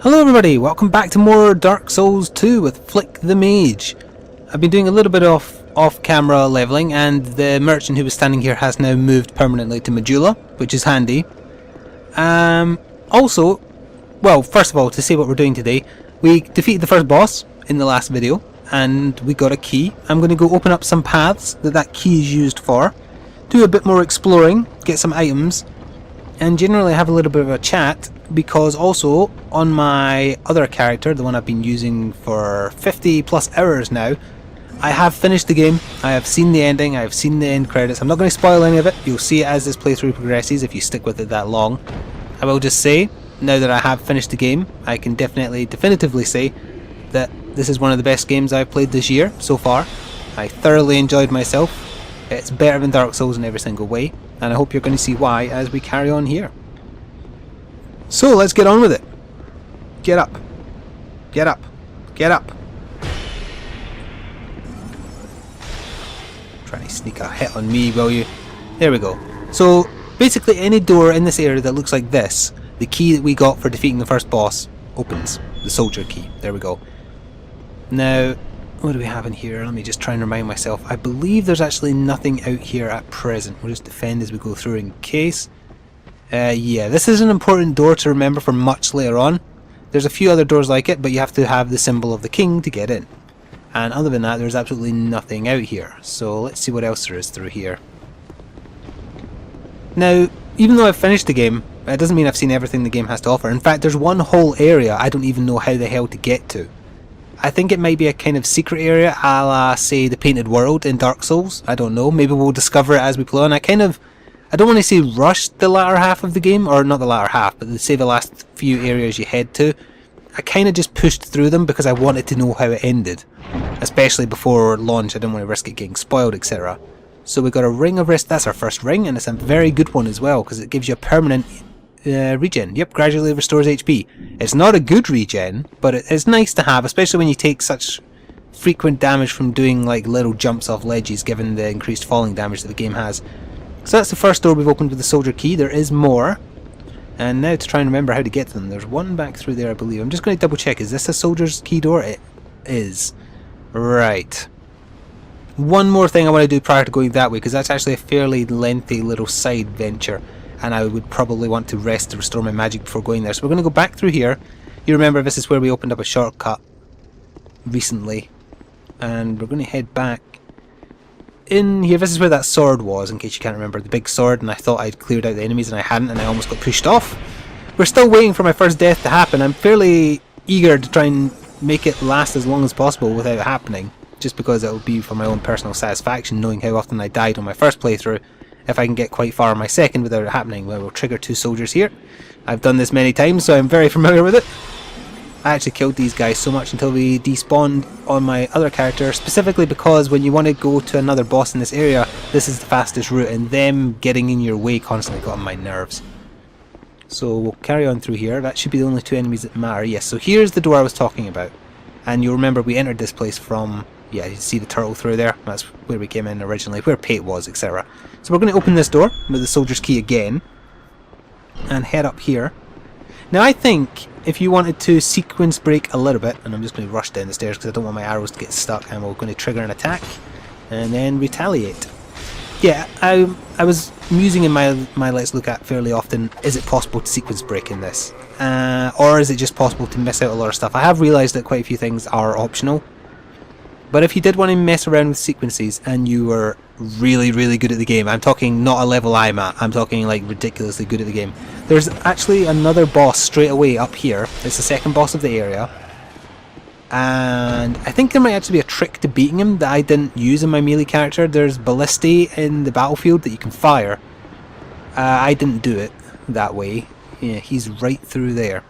Hello everybody, welcome back to more Dark Souls 2 with Flik the Mage. I've been doing a little bit of off-camera leveling, and the merchant who was standing here has now moved permanently to Majula, which is handy. Also, well, first of all, to say what we're doing today, we defeated the first boss in the last video, and we got a key. I'm going to go open up some paths that key is used for, do a bit more exploring, get some items, and generally have a little bit of a chat, because also on my other character, the one I've been using for 50 plus hours now, I have finished the game. I have seen the ending, I have seen the end credits. I'm not going to spoil any of it, you'll see it as this playthrough progresses if you stick with it that long. I will just say, now that I have finished the game, I can definitively say that this is one of the best games I've played this year so far. I thoroughly enjoyed myself. It's better than Dark Souls in every single way, and I hope you're going to see why as we carry on here. So let's get on with it. Get up. Get up. Get up. Try to sneak a hit on me, will you? There we go. So basically any door in this area that looks like this, the key that we got for defeating the first boss opens. The soldier key. There we go. Now, what do we have in here? Let me just try and remind myself. I believe there's actually nothing out here at present. We'll just defend as we go through in case. Yeah, this is an important door to remember for much later on. There's a few other doors like it, but you have to have the symbol of the king to get in. And other than that, there's absolutely nothing out here. So let's see what else there is through here. Now, even though I've finished the game, it doesn't mean I've seen everything the game has to offer. In fact, there's one whole area I don't even know how the hell to get to. I think it might be a kind of secret area, a la, say, the Painted World in Dark Souls. I don't know, maybe we'll discover it as we play on. I don't want to say rushed the latter half of the game, or not the latter half, but say the last few areas you head to. I kind of just pushed through them because I wanted to know how it ended. Especially before launch, I didn't want to risk it getting spoiled, etc. So we got a Ring of Rest, that's our first ring, and it's a very good one as well, because it gives you a permanent regen. Yep, gradually restores HP. It's not a good regen, but it is nice to have, especially when you take such frequent damage from doing like little jumps off ledges, given the increased falling damage that the game has. So that's the first door we've opened with the soldier key. There is more. And now to try and remember how to get to them. There's one back through there, I believe. I'm just going to double check. Is this a soldier's key door? It is. Right. One more thing I want to do prior to going that way, because that's actually a fairly lengthy little side venture. And I would probably want to rest to restore my magic before going there. So we're going to go back through here. You remember this is where we opened up a shortcut recently. And we're going to head back in here. This is where that sword was, in case you can't remember, the big sword, and I thought I'd cleared out the enemies and I hadn't, and I almost got pushed off. We're still waiting for my first death to happen. I'm fairly eager to try and make it last as long as possible without it happening, just because it will be for my own personal satisfaction, knowing how often I died on my first playthrough. If I can get quite far on my second without it happening, well, we'll trigger two soldiers here. I've done this many times, so I'm very familiar with it. I actually killed these guys so much until we despawned on my other character, specifically because when you want to go to another boss in this area, this is the fastest route, and them getting in your way constantly got on my nerves. So we'll carry on through here. That should be the only two enemies that matter. Yes, so here's the door I was talking about. And you'll remember we entered this place from, yeah, you see the turtle through there? That's where we came in originally, where Pate was, etc. So we're going to open this door with the soldier's key again, and head up here. Now I think if you wanted to sequence break a little bit, and I'm just going to rush down the stairs because I don't want my arrows to get stuck, and we're going to trigger an attack and then retaliate. Yeah, I was musing in my Let's Look At fairly often, is it possible to sequence break in this? Or is it just possible to miss out a lot of stuff? I have realised that quite a few things are optional. But if you did want to mess around with sequences and you were really, really good at the game, I'm talking not a level I'm at, I'm talking like ridiculously good at the game, there's actually another boss straight away up here. It's the second boss of the area. And I think there might actually be a trick to beating him that I didn't use in my melee character. There's ballistae in the battlefield that you can fire. I didn't do it that way. Yeah, he's right through there.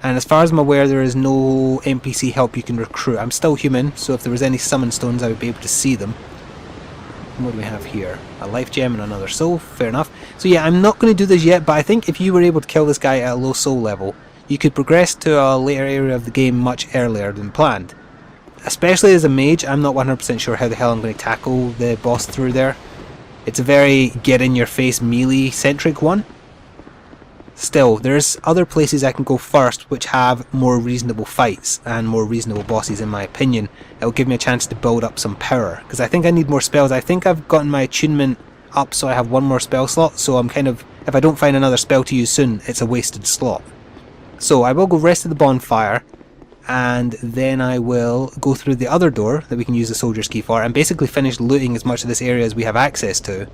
And as far as I'm aware, there is no NPC help you can recruit. I'm still human, so if there was any summon stones I would be able to see them. What do we have here? A life gem and another soul, fair enough. So yeah, I'm not going to do this yet, but I think if you were able to kill this guy at a low soul level, you could progress to a later area of the game much earlier than planned. Especially as a mage, I'm not 100% sure how the hell I'm going to tackle the boss through there. It's a very get in your face melee centric one. Still, there's other places I can go first which have more reasonable fights and more reasonable bosses in my opinion. It'll give me a chance to build up some power, because I think I need more spells. I think I've gotten my attunement up so I have one more spell slot, so I'm kind of, if I don't find another spell to use soon, it's a wasted slot. So I will go rest of the bonfire, and then I will go through the other door that we can use the soldier's key for, and basically finish looting as much of this area as we have access to.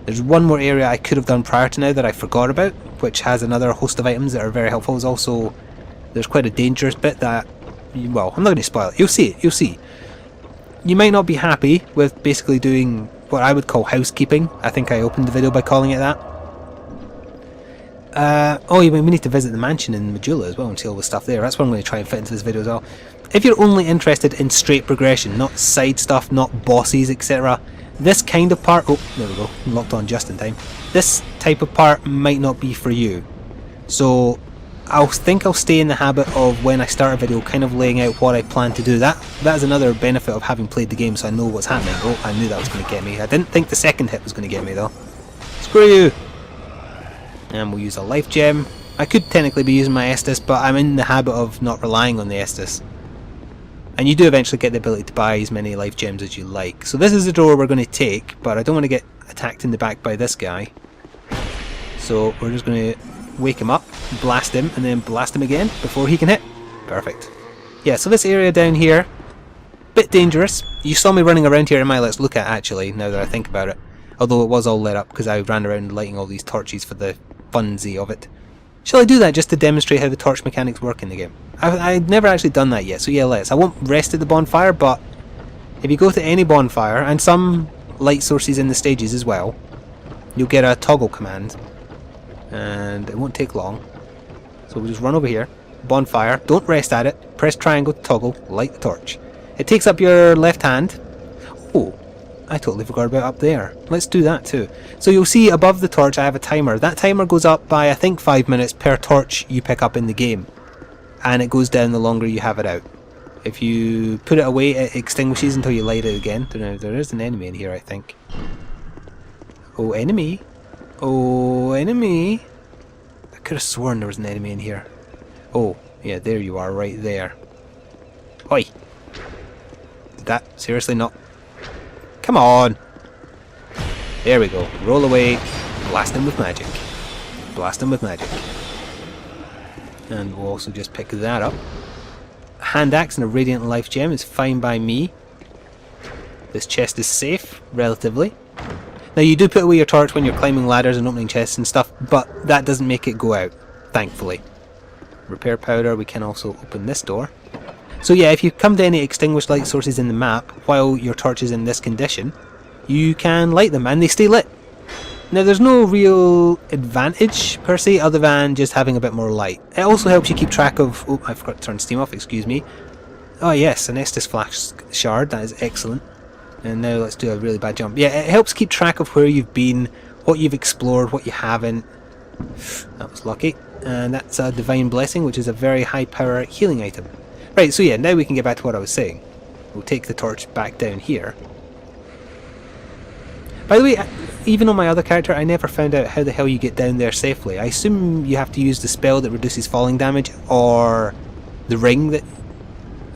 There's one more area I could have done prior to now that I forgot about, which has another host of items that are very helpful. There's quite a dangerous bit that, well, I'm not going to spoil it. You'll see it, you'll see. You might not be happy with basically doing what I would call housekeeping. I think I opened the video by calling it that. Oh, we need to visit the mansion in Majula as well and see all the stuff there. That's what I'm going to try and fit into this video as well. If you're only interested in straight progression, not side stuff, not bosses, etc., this kind of part, oh, there we go, locked on just in time. This type of part might not be for you. So I think I'll stay in the habit of, when I start a video, kind of laying out what I plan to do. That is another benefit of having played the game, so I know what's happening. Oh, I knew that was going to get me. I didn't think the second hit was going to get me though. Screw you! And we'll use a life gem. I could technically be using my Estus, but I'm in the habit of not relying on the Estus. And you do eventually get the ability to buy as many life gems as you like. So this is the door we're going to take, but I don't want to get attacked in the back by this guy. So we're just going to wake him up, blast him, and then blast him again before he can hit. Perfect. Yeah, so this area down here, bit dangerous. You saw me running around here in my Let's Look At, actually, now that I think about it. Although it was all lit up because I ran around lighting all these torches for the funsy of it. Shall I do that just to demonstrate how the torch mechanics work in the game? I've never actually done that yet, so yeah, let's. I won't rest at the bonfire, but if you go to any bonfire, and some light sources in the stages as well, you'll get a toggle command, and it won't take long. So we'll just run over here, bonfire, don't rest at it, press triangle to toggle, light the torch. It takes up your left hand. Oh, I totally forgot about up there. Let's do that too. So you'll see above the torch I have a timer. That timer goes up by I think 5 minutes per torch you pick up in the game. And it goes down the longer you have it out. If you put it away, it extinguishes until you light it again. There is an enemy in here, I think. Oh, enemy. Oh, enemy. I could have sworn there was an enemy in here. Oh, yeah, there you are, right there. Oi. Did that seriously not... Come on! There we go. Roll away. Blast him with magic. Blast him with magic. And we'll also just pick that up. A hand axe and a radiant life gem is fine by me. This chest is safe, relatively. Now you do put away your torch when you're climbing ladders and opening chests and stuff, but that doesn't make it go out, thankfully. Repair powder, we can also open this door. So yeah, if you come to any extinguished light sources in the map while your torch is in this condition, you can light them and they stay lit. Now there's no real advantage per se other than just having a bit more light. It also helps you keep track of... Oh, I forgot to turn Steam off, excuse me. Oh yes, an Estus flash shard, that is excellent. And now let's do a really bad jump. Yeah, it helps keep track of where you've been, what you've explored, what you haven't. That was lucky. And that's a Divine Blessing, which is a very high power healing item. Right, so yeah, now we can get back to what I was saying. We'll take the torch back down here. By the way, even on my other character, I never found out how the hell you get down there safely. I assume you have to use the spell that reduces falling damage, or the ring that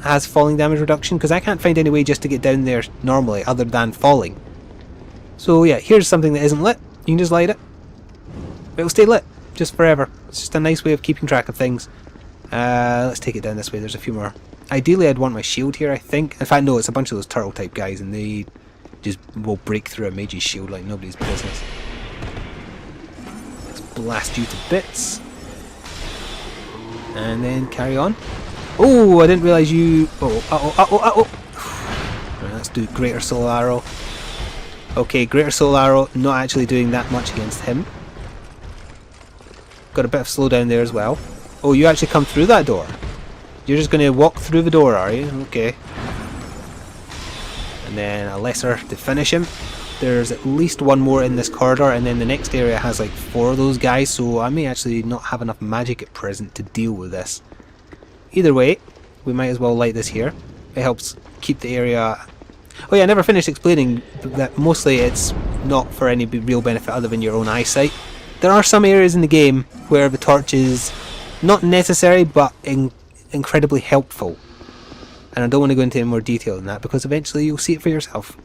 has falling damage reduction, because I can't find any way just to get down there normally, other than falling. So yeah, here's something that isn't lit. You can just light it. It'll stay lit, just forever. It's just a nice way of keeping track of things. Let's take it down this way, there's a few more. Ideally I'd want my shield here, I think. In fact, no, it's a bunch of those turtle type guys, and they just will break through a mage's shield like nobody's business. Let's blast you to bits. And then carry on. Oh, I didn't realise you... Oh. Right, let's do Greater Soul Arrow. Okay, Greater Soul Arrow, not actually doing that much against him. Got a bit of slowdown there as well. Oh, you actually come through that door? You're just going to walk through the door, are you? Okay. And then a lesser to finish him. There's at least one more in this corridor, and then the next area has like 4 of those guys, so I may actually not have enough magic at present to deal with this. Either way, we might as well light this here. It helps keep the area... Oh yeah, I never finished explaining that mostly it's not for any real benefit other than your own eyesight. There are some areas in the game where the torch is not necessary, but incredibly helpful. And I don't want to go into any more detail than that, because eventually you'll see it for yourself.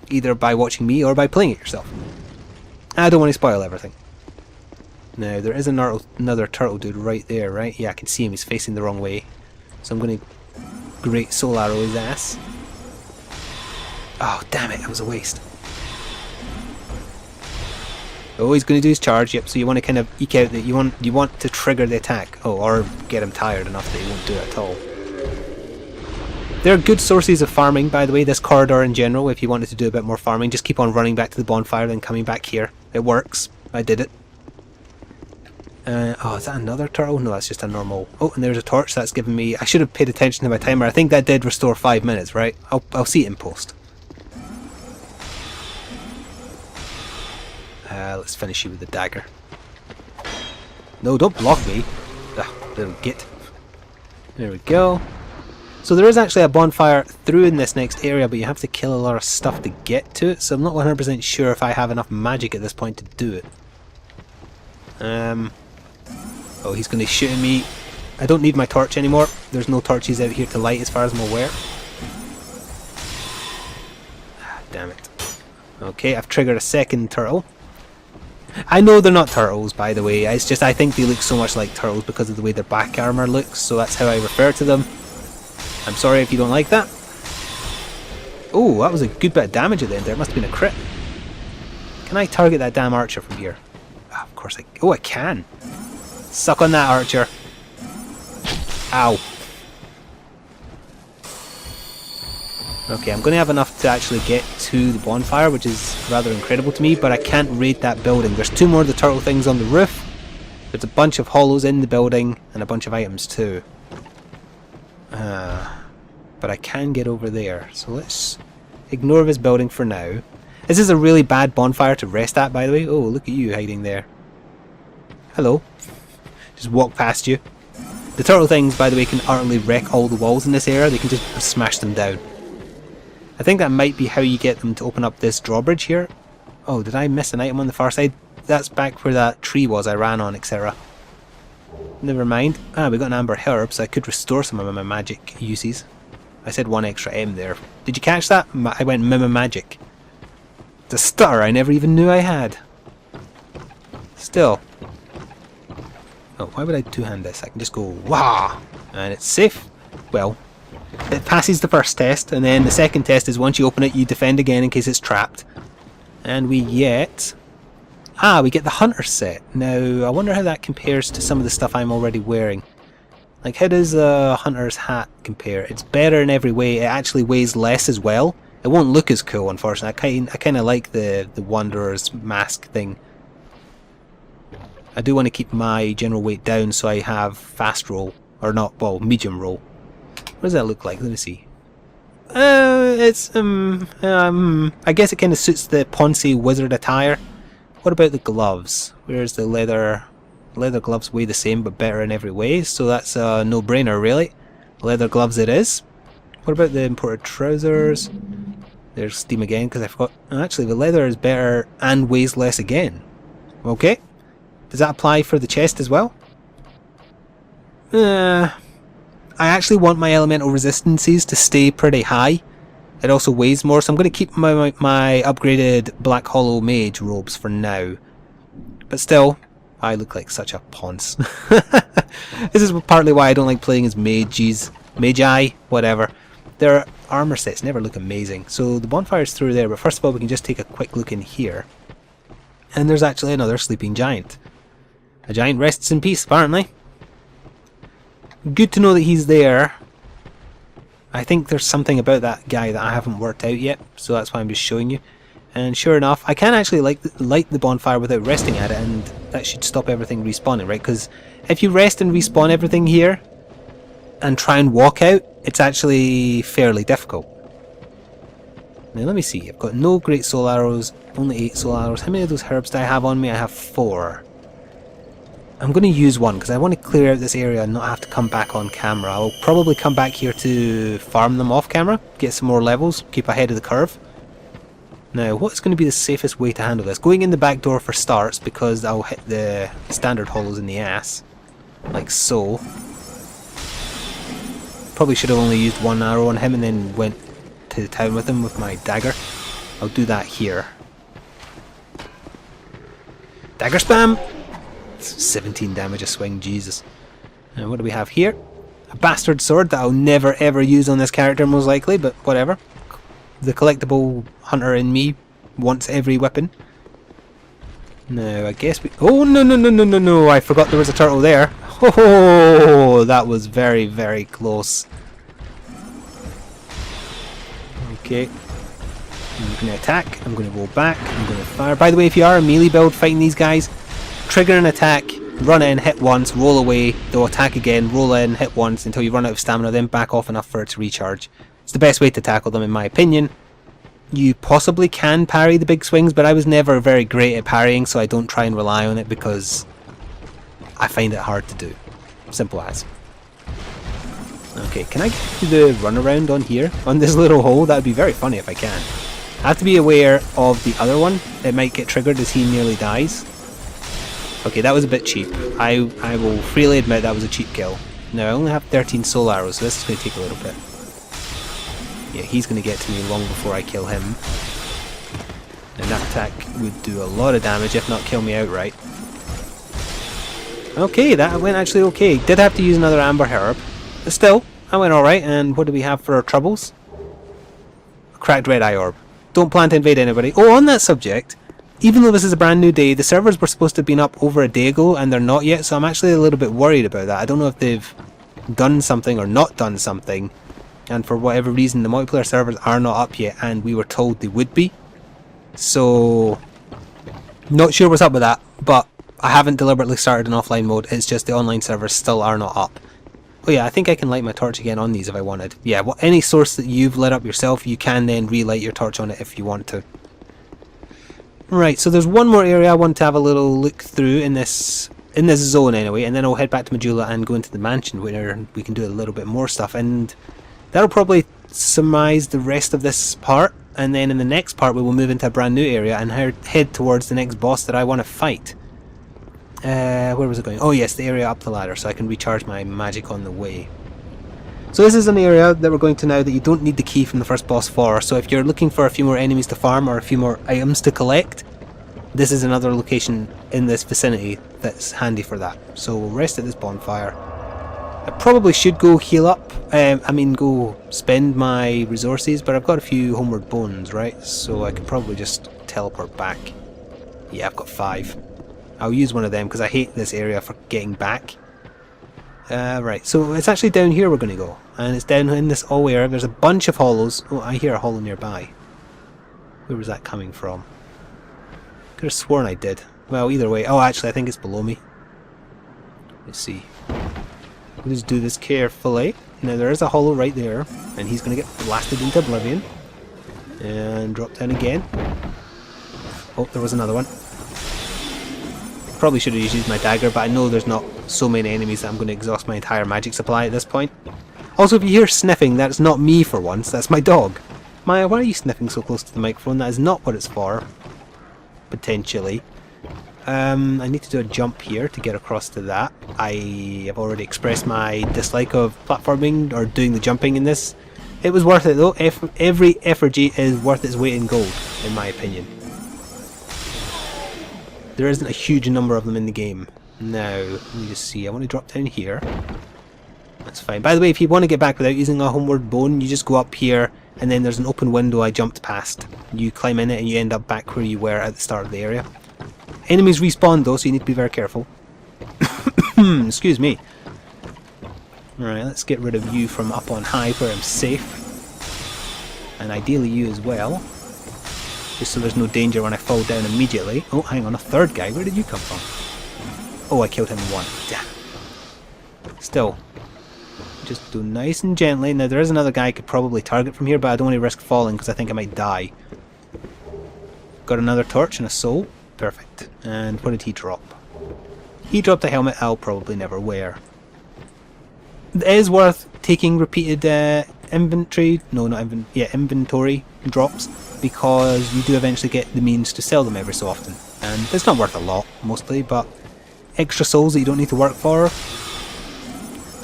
Either by watching me or by playing it yourself. I don't want to spoil everything. Now, there is another turtle dude right there, right? Yeah, I can see him. He's facing the wrong way. So I'm going to great soul arrow his ass. Oh, damn it. That was a waste. Oh, he's going to do his charge. Yep, so you want to kind of eke out that you want to trigger the attack. Oh, or get him tired enough that he won't do it at all. There are good sources of farming, by the way, this corridor in general. If you wanted to do a bit more farming, just keep on running back to the bonfire, then coming back here. It works. I did it. Oh, is that another turtle? No, that's just a normal... Oh, and there's a torch. That's giving me... I should have paid attention to my timer. I think that did restore 5 minutes, right? I'll see it in post. Let's finish you with the dagger. No, don't block me. Ugh, little git. There we go. So there is actually a bonfire through in this next area, but you have to kill a lot of stuff to get to it, so I'm not 100% sure if I have enough magic at this point to do it. Oh, he's going to shoot at me. I don't need my torch anymore. There's no torches out here to light as far as I'm aware. Ah, damn it. Okay, I've triggered a second turtle. I know they're not turtles, by the way. It's just I think they look so much like turtles because of the way their back armor looks, so that's how I refer to them. I'm sorry if you don't like that. Oh, that was a good bit of damage at the end there. It must have been a crit. Can I target that damn archer from here? Oh, of course I... Oh, I can. Suck on that, archer. Ow. Okay, I'm going to have enough to actually get to the bonfire, which is rather incredible to me, but I can't raid that building. There's 2 more of the turtle things on the roof. There's a bunch of hollows in the building, and a bunch of items too. But I can get over there, so let's ignore this building for now. This is a really bad bonfire to rest at, by the way. Oh, look at you hiding there. Hello. Just walk past you. The turtle things, by the way, can utterly wreck all the walls in this area. They can just smash them down. I think that might be how you get them to open up this drawbridge here. Oh, did I miss an item on the far side? That's back where that tree was I ran on, etc. Never mind. Ah, we got an amber herb, so I could restore some of my magic uses. I said 1 extra M there. Did you catch that? I went Mima Magic. It's a stutter I never even knew I had. Still. Oh, why would I two-hand this? I can just go, wah! And it's safe. Well, it passes the first test, and then the second test is once you open it, you defend again in case it's trapped. And we get... Ah, we get the Hunter set. Now, I wonder how that compares to some of the stuff I'm already wearing. Like, how does a Hunter's hat compare? It's better in every way. It actually weighs less as well. It won't look as cool, unfortunately. I kind of like the Wanderer's mask thing. I do want to keep my general weight down so I have fast roll. Or not, well, medium roll. What does that look like? Let me see. I guess it kind of suits the Ponce wizard attire. What about the gloves? Where's the leather? Leather gloves weigh the same but better in every way, so that's a no-brainer really. Leather gloves it is. What about the imported trousers? There's Steam again because I forgot. Actually, the leather is better and weighs less again. Okay. Does that apply for the chest as well? I actually want my elemental resistances to stay pretty high. It also weighs more, so I'm going to keep my upgraded Black Hollow Mage robes for now. But still, I look like such a ponce. This is partly why I don't like playing as mages. Magi, whatever. Their armor sets never look amazing. So the bonfire's through there, but first of all we can just take a quick look in here. And there's actually another sleeping giant. A giant rests in peace, apparently. Good to know that he's there. I think there's something about that guy that I haven't worked out yet, so that's why I'm just showing you. And sure enough, I can actually light the bonfire without resting at it, and that should stop everything respawning, right? Because if you rest and respawn everything here, and try and walk out, it's actually fairly difficult. Now let me see, I've got no great soul arrows, only 8 soul arrows. How many of those herbs do I have on me? I have 4. I'm going to use one because I want to clear out this area and not have to come back on camera. I'll probably come back here to farm them off camera, get some more levels, keep ahead of the curve. Now, what's going to be the safest way to handle this? Going in the back door for starts, because I'll hit the standard hollows in the ass. Like so. Probably should have only used one arrow on him and then went to town with him with my dagger. I'll do that here. Dagger spam! 17 damage a swing, Jesus. And what do we have here? A bastard sword that I'll never ever use on this character most likely, but whatever. The collectible hunter in me wants every weapon. No, I guess we... Oh, no, I forgot there was a turtle there. Oh, that was very, very close. Okay. I'm going to attack, I'm going to roll back, I'm going to fire. By the way, if you are a melee build fighting these guys, trigger an attack, run in, hit once, roll away, they'll attack again, roll in, hit once until you run out of stamina, then back off enough for it to recharge. It's the best way to tackle them in my opinion. You possibly can parry the big swings, but I was never very great at parrying, so I don't try and rely on it because I find it hard to do. Simple as. Okay, can I get to the runaround on here? On this little hole? That would be very funny if I can. I have to be aware of the other one. It might get triggered as he nearly dies. Okay, that was a bit cheap. I will freely admit that was a cheap kill. Now, I only have 13 soul arrows, so this is going to take a little bit. Yeah, he's going to get to me long before I kill him. And that attack would do a lot of damage, if not kill me outright. Okay, that went actually okay. Did have to use another amber herb. But still, I went alright. And what do we have for our troubles? A cracked red eye orb. Don't plan to invade anybody. Oh, on that subject, even though this is a brand new day, the servers were supposed to have been up over a day ago and they're not yet, so I'm actually a little bit worried about that. I don't know if they've done something or not done something, and for whatever reason the multiplayer servers are not up yet and we were told they would be. So, not sure what's up with that, but I haven't deliberately started an offline mode, it's just the online servers still are not up. Oh yeah, I think I can light my torch again on these if I wanted. Yeah, well, any source that you've lit up yourself, you can then relight your torch on it if you want to. Right, so there's one more area I want to have a little look through in this zone anyway, and then I'll head back to Majula and go into the mansion where we can do a little bit more stuff, and that'll probably surmise the rest of this part, and then in the next part we will move into a brand new area and head towards the next boss that I want to fight. Where was it going? Oh yes, the area up the ladder, so I can recharge my magic on the way. So this is an area that we're going to now that you don't need the key from the first boss for, so if you're looking for a few more enemies to farm or a few more items to collect, this is another location in this vicinity that's handy for that. So we'll rest at this bonfire. I probably should go heal up, go spend my resources, but I've got a few homeward bones, right? So I could probably just teleport back. Yeah, I've got 5. I'll use one of them because I hate this area for getting back. Right, so it's actually down here we're going to go. And it's down in this hall area. There's a bunch of hollows. Oh, I hear a hollow nearby. Where was that coming from? Could have sworn I did. Well, either way. Oh, actually, I think it's below me. Let's see. We'll just do this carefully. Now, there is a hollow right there. And he's going to get blasted into oblivion. And drop down again. Oh, there was another one. Probably should have used my dagger, but I know there's not so many enemies that I'm going to exhaust my entire magic supply at this point. Also, if you hear sniffing, that's not me for once, that's my dog. Maya, why are you sniffing so close to the microphone? That is not what it's for. Potentially. I need to do a jump here to get across to that. I have already expressed my dislike of platforming or doing the jumping in this. It was worth it though. Every effigy is worth its weight in gold, in my opinion. There isn't a huge number of them in the game. Now, let me just see. I want to drop down here. That's fine. By the way, if you want to get back without using a homeward bone, you just go up here, and then there's an open window I jumped past. You climb in it, and you end up back where you were at the start of the area. Enemies respawn, though, so you need to be very careful. Excuse me. Alright, let's get rid of you from up on high, where I'm safe. And ideally you as well. Just so there's no danger when I fall down immediately. Oh, hang on, a third guy. Where did you come from? Oh, I killed him in one. Damn. Still. Just do nice and gently. Now, there is another guy I could probably target from here, but I don't want to risk falling because I think I might die. Got another torch and a soul. Perfect. And what did he drop? He dropped a helmet I'll probably never wear. It is worth taking repeated inventory drops. because you do eventually get the means to sell them every so often. And it's not worth a lot, mostly, but extra souls that you don't need to work for.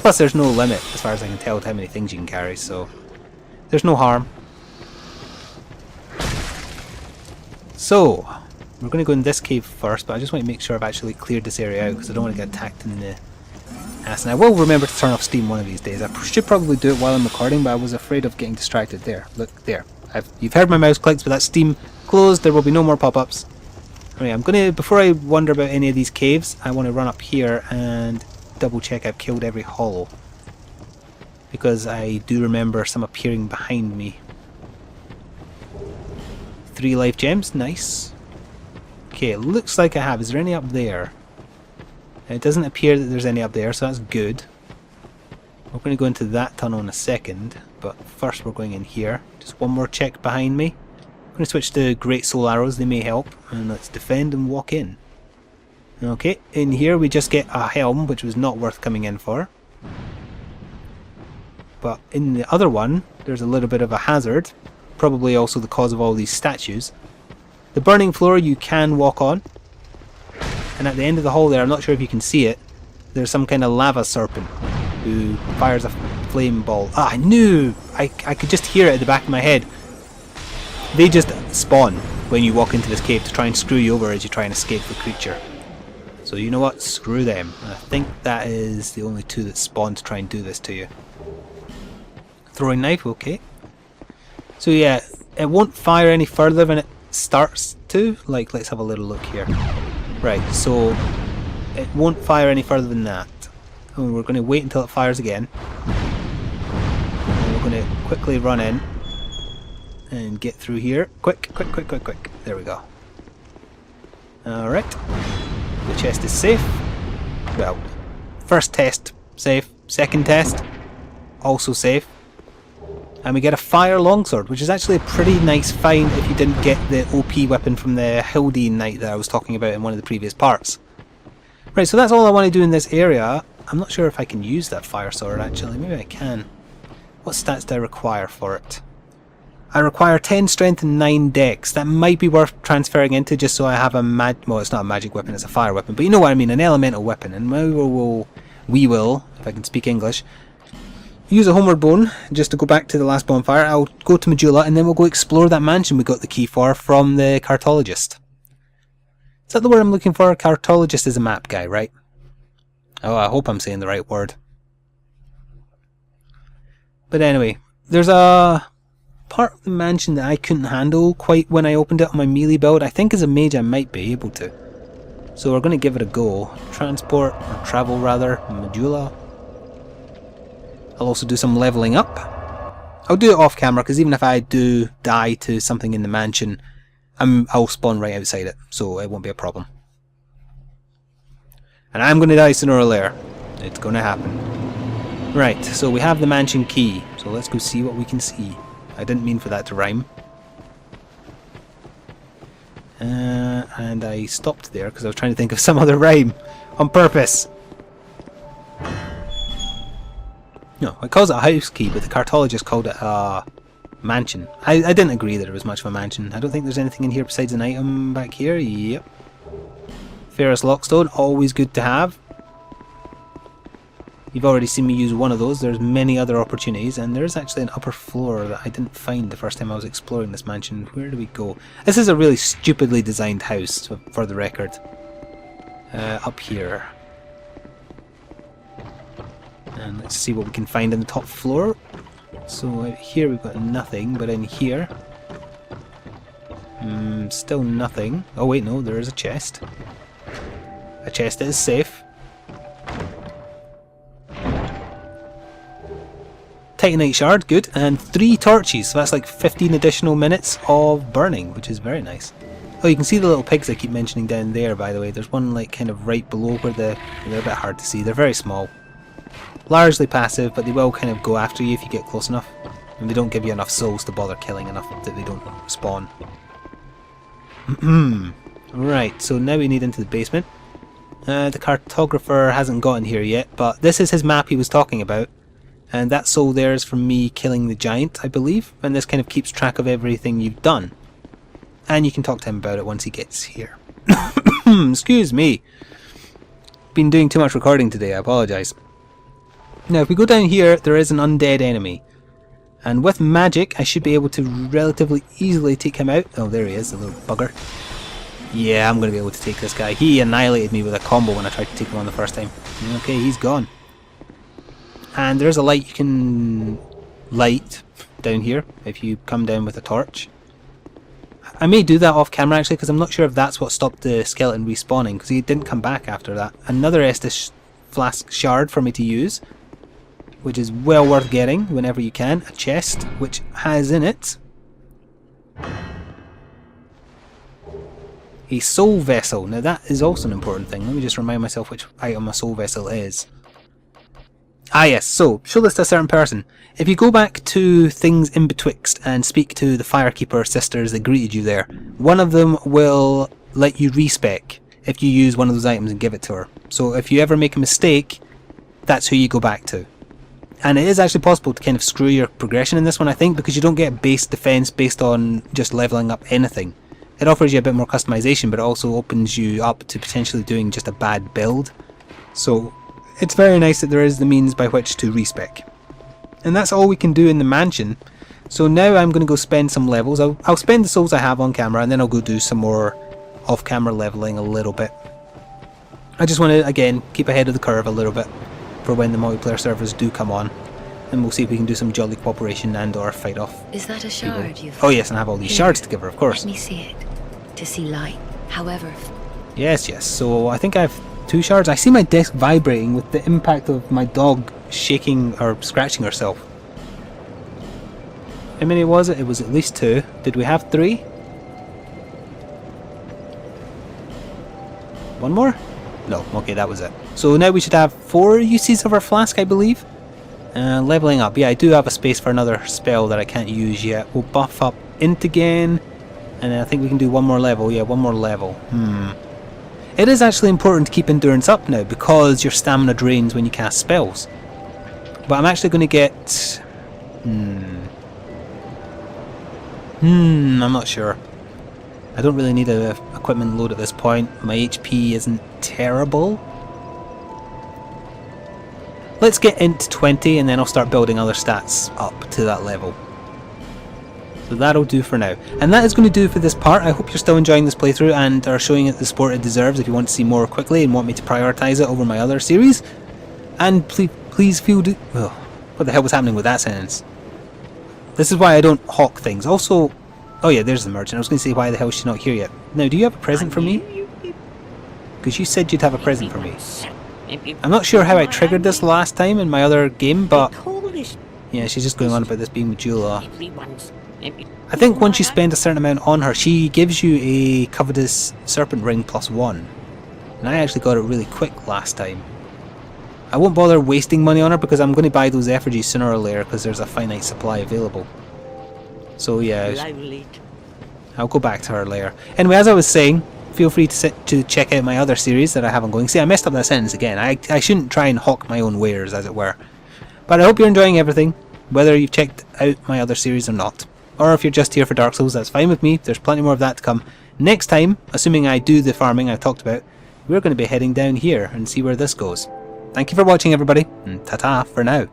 Plus there's no limit, as far as I can tell, to how many things you can carry, so there's no harm. So, we're going to go in this cave first, but I just want to make sure I've actually cleared this area out, because I don't want to get attacked in the ass. And I will remember to turn off Steam one of these days. I should probably do it while I'm recording, but I was afraid of getting distracted. There, look, there. You've heard my mouse clicks, but that's Steam closed. There will be no more pop-ups. Anyway, I'm going to, before I wonder about any of these caves, I want to run up here and double check I've killed every hollow. Because I do remember some appearing behind me. 3 life gems, nice. Okay, it looks like I have. Is there any up there? It doesn't appear that there's any up there, so that's good. We're going to go into that tunnel in a second, but first we're going in here. Just one more check behind me. I'm going to switch to Great Soul Arrows, they may help. And let's defend and walk in. Okay, in here we just get a helm, which was not worth coming in for. But in the other one, there's a little bit of a hazard. Probably also the cause of all these statues. The burning floor you can walk on. And at the end of the hall there, I'm not sure if you can see it, there's some kind of lava serpent who fires a flame ball. Ah, I knew! I could just hear it at the back of my head. They just spawn when you walk into this cave to try and screw you over as you try and escape the creature. So you know what? Screw them. And I think that is the only 2 that spawn to try and do this to you. Throwing knife, okay. So yeah, it won't fire any further than it starts to. Like, let's have a little look here. Right, so it won't fire any further than that. And we're going to wait until it fires again. And we're going to quickly run in and get through here. Quick, quick, quick, quick, quick. There we go. Alright. The chest is safe. Well, first test safe. Second test also safe. And we get a fire longsword, which is actually a pretty nice find if you didn't get the OP weapon from the Hildy Knight that I was talking about in one of the previous parts. Right, so that's all I want to do in this area. I'm not sure if I can use that fire sword actually. Maybe I can. What stats do I require for it? I require 10 strength and 9 dex. That might be worth transferring into just so I have a well, it's not a magic weapon, it's a fire weapon. But you know what I mean, an elemental weapon. And we will, if I can speak English, use a homeward bone just to go back to the last bonfire. I'll go to Majula and then we'll go explore that mansion we got the key for from the cartologist. Is that the word I'm looking for? Cartologist is a map guy, right? Oh, I hope I'm saying the right word. But anyway, there's a part of the mansion that I couldn't handle quite when I opened it on my melee build. I think as a mage I might be able to. So we're going to give it a go. Transport, or travel rather, Majula. I'll also do some leveling up. I'll do it off camera because even if I do die to something in the mansion, I'll spawn right outside it, so it won't be a problem. And I'm going to die sooner or later. It's going to happen. Right, so we have the mansion key, so let's go see what we can see. I didn't mean for that to rhyme. And I stopped there because I was trying to think of some other rhyme on purpose. No, it calls it a house key, but the cartologist called it a mansion. I didn't agree that it was much of a mansion. I don't think there's anything in here besides an item back here. Yep. Ferrous Lockstone, always good to have. You've already seen me use one of those. There's many other opportunities, and there's actually an upper floor that I didn't find the first time I was exploring this mansion. Where do we go? This is a really stupidly designed house, for the record. Up here. And let's see what we can find on the top floor. So out here we've got nothing, but in here... still nothing. Oh wait, no, there is a chest. A chest that is safe. Titanite shard, good, and 3 torches, so that's like 15 additional minutes of burning, which is very nice. Oh, you can see the little pigs I keep mentioning down there, by the way. There's one like kind of right below where they're a bit hard to see. They're very small. Largely passive, but they will kind of go after you if you get close enough. And they don't give you enough souls to bother killing enough that they don't spawn. Right, so now we need into the basement. The cartographer hasn't gotten here yet, but this is his map he was talking about. And that soul there is from me killing the giant, I believe. And this kind of keeps track of everything you've done. and you can talk to him about it once he gets here. Excuse me. Been doing too much recording today, I apologise. Now if we go down here, there is an undead enemy. And with magic, I should be able to relatively easily take him out. Oh, there he is, the little bugger. Yeah, I'm going to be able to take this guy. He annihilated me with a combo when I tried to take him on the first time. Okay, he's gone. And there's a light you can light down here if you come down with a torch. I may do that off camera actually, because I'm not sure if that's what stopped the skeleton respawning, because he didn't come back after that. Another Estus flask shard for me to use, which is well worth getting whenever you can. A chest which has in it a soul vessel. Now that is also an important thing. Let me just remind myself which item a soul vessel is. Ah yes, so show this to a certain person. If you go back to things in betwixt and speak to the firekeeper sisters that greeted you there, one of them will let you respec if you use one of those items and give it to her. So if you ever make a mistake, that's who you go back to. And it is actually possible to kind of screw your progression in this one, I think, because you don't get base defense based on just leveling up anything. It offers you a bit more customization, but it also opens you up to potentially doing just a bad build. So it's very nice that there is the means by which to respec. And that's all we can do in the mansion. So now I'm going to go spend some levels. I'll spend the souls I have on camera, and then I'll go do some more off-camera leveling a little bit. I just want to, again, keep ahead of the curve a little bit for when the multiplayer servers do come on. And we'll see if we can do some jolly cooperation and or fight off. Is that a shard you've... Oh yes, and I have all these shards to give her, of course. Let me see it. To see light, however... Yes, yes. So I think I have 2 shards. I see my desk vibrating with the impact of my dog shaking or scratching herself. How many was it? It was at least 2. Did we have 3? 1 more? No, okay, that was it. So now we should have 4 uses of our flask, I believe. Leveling up. Yeah, I do have a space for another spell that I can't use yet. We'll buff up Int again. And I think we can do 1 more level. Yeah, 1 more level. It is actually important to keep endurance up now, because your stamina drains when you cast spells. But I'm actually going to get... I'm not sure. I don't really need an equipment load at this point. My HP isn't terrible. Let's get into 20 and then I'll start building other stats up to that level. So that'll do for now. And that is going to do for this part. I hope you're still enjoying this playthrough and are showing it the support it deserves if you want to see more quickly and want me to prioritise it over my other series. And please feel... Oh, what the hell was happening with that sentence? This is why I don't hawk things. Also... Oh yeah, there's the merchant. I was going to say, why the hell is she not here yet? Now, do you have a present for me? Because you said you'd have a present for me. I'm not sure how I triggered this last time in my other game, but... Yeah, she's just going on about this being Majula. I think once you spend a certain amount on her, she gives you a covetous serpent ring +1. And I actually got it really quick last time. I won't bother wasting money on her because I'm going to buy those effigies sooner or later because there's a finite supply available. So yeah, I'll go back to her later. Anyway, as I was saying, feel free to check out my other series that I have ongoing. See, I messed up that sentence again. I shouldn't try and hawk my own wares, as it were. But I hope you're enjoying everything, whether you've checked out my other series or not. Or if you're just here for Dark Souls, that's fine with me. There's plenty more of that to come. Next time, assuming I do the farming I've talked about, we're going to be heading down here and see where this goes. Thank you for watching, everybody, and ta-ta for now.